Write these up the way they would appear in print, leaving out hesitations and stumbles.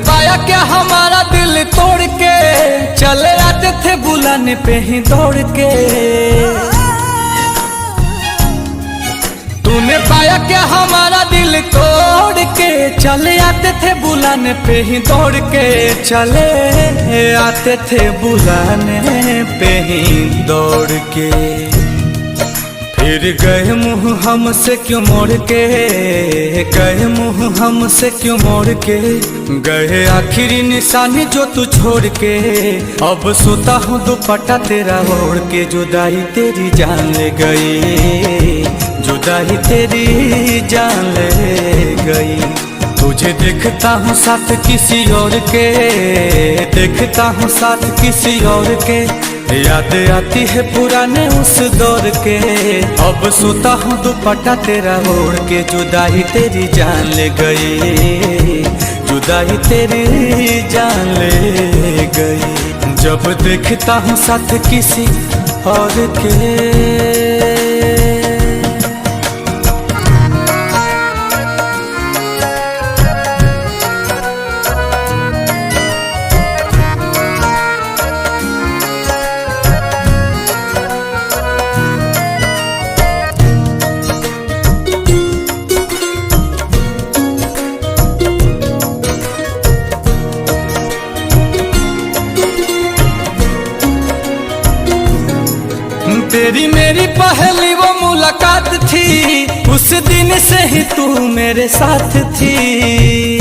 पाया क्या हमारा दिल तोड़ के, चले आते थे बुलाने पे ही दौड़ के। तूने पाया क्या हमारा दिल तोड़ के, चले आते थे बुलाने पे ही दौड़ के। चले आते थे बुलाने पे ही दौड़ के। फिर गए मुँह हमसे क्यों मोड़ के, गए मुँह हमसे क्यों मोड़ के। गए आखिरी निशानी जो तू छोड़ के। अब सोता हूँ दुपट्टा तेरा ओढ़ के। जुदाई तेरी जान ले गई, जुदाई तेरी जान ले गई। तुझे देखता हूँ साथ किसी और के, देखता हूँ साथ किसी और के। याद आती है पुराने उस दौर के। अब सोता हूँ दुपट्टा तेरा ओढ़ के। जुदाई तेरी जान ले गई, जुदाई तेरी जान ले गई। जब देखता हूँ साथ किसी और के। तेरी मेरी पहली वो मुलाकात थी, उस दिन से ही तू मेरे साथ थी।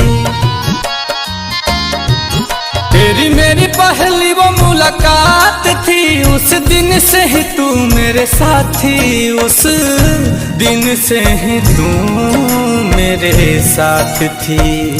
तेरी मेरी पहली वो मुलाकात थी, उस दिन से ही तू मेरे साथ थी। उस दिन से ही तू मेरे साथ थी।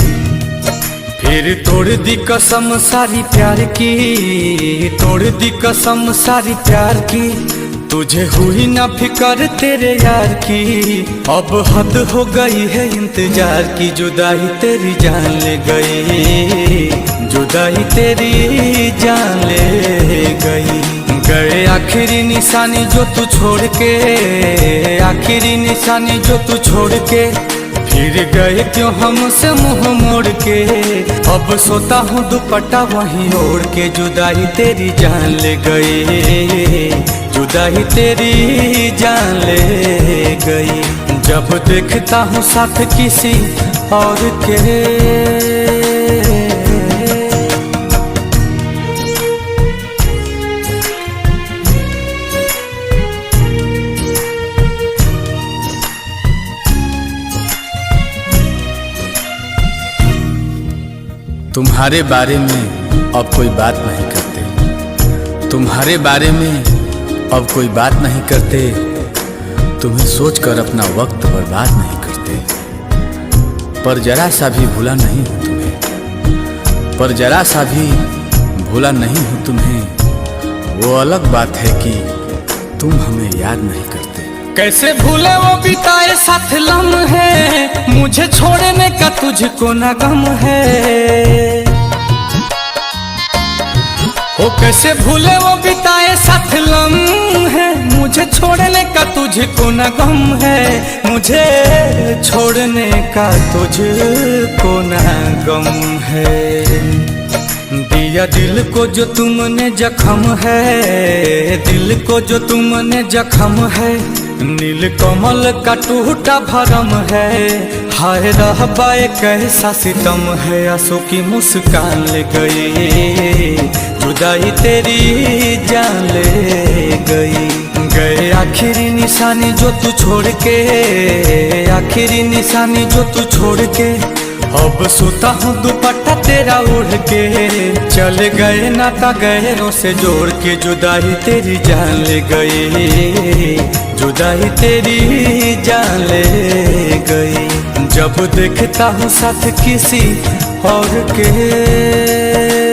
फिर तोड़ दी कसम सारी प्यार की, तोड़ दी कसम सारी प्यार की। तुझे हुई ना फिकर तेरे यार की। अब हद हो गई है इंतजार की। जुदाई तेरी जान ले गई, जुदाई तेरी जान ले गई। गए आखिरी निशानी जो तू छोड़ के, आखिरी निशानी जो तू छोड़ के। फिर गए क्यों हमसे मुंह मोड़ के। अब सोता हूँ दुपट्टा वहीं ओढ़ के। जुदाई तेरी जान ले गई, जुदाई तेरी जान ले गई। जब देखता हूँ साथ किसी और के। तुम्हारे बारे में अब कोई बात नहीं करते, तुम्हारे बारे में अब कोई बात नहीं करते। तुम्हें सोचकर अपना वक्त बर्बाद नहीं करते। पर जरा सा भी भूला नहीं हूँ तुम्हें, पर जरा सा भी भूला नहीं हूँ तुम्हें। वो अलग बात है कि तुम हमें याद नहीं करते। कैसे भूले वो बिताए साथ लम्हे, मुझे छोड़ने का तुझको ना गम है। ओ कैसे भूले वो बिताए साथ लम्हे, मुझे छोड़ने का तुझको ना गम है। मुझे छोड़ने का तुझको ना गम है। दिया दिल को जो तुमने जख्म है, दिल को जो तुमने जख्म है। नील कमल का टूटा भरम है। हाय रहबाए कैसा सितम है। आंसू की मुस्कान ले गई, जुदाई तेरी जान ले गई। गए आखिरी निशानी जो तू छोड़ के, आखिरी निशानी जो तू छोड़ के। अब सोता हूँ दुपट्टा तेरा ओढ़ के। चले गए नाता गहरों से जोड़ के। जुदाई तेरी जान ले गई, जुदाई तेरी जान ले गई। जब देखता हूँ साथ किसी और के।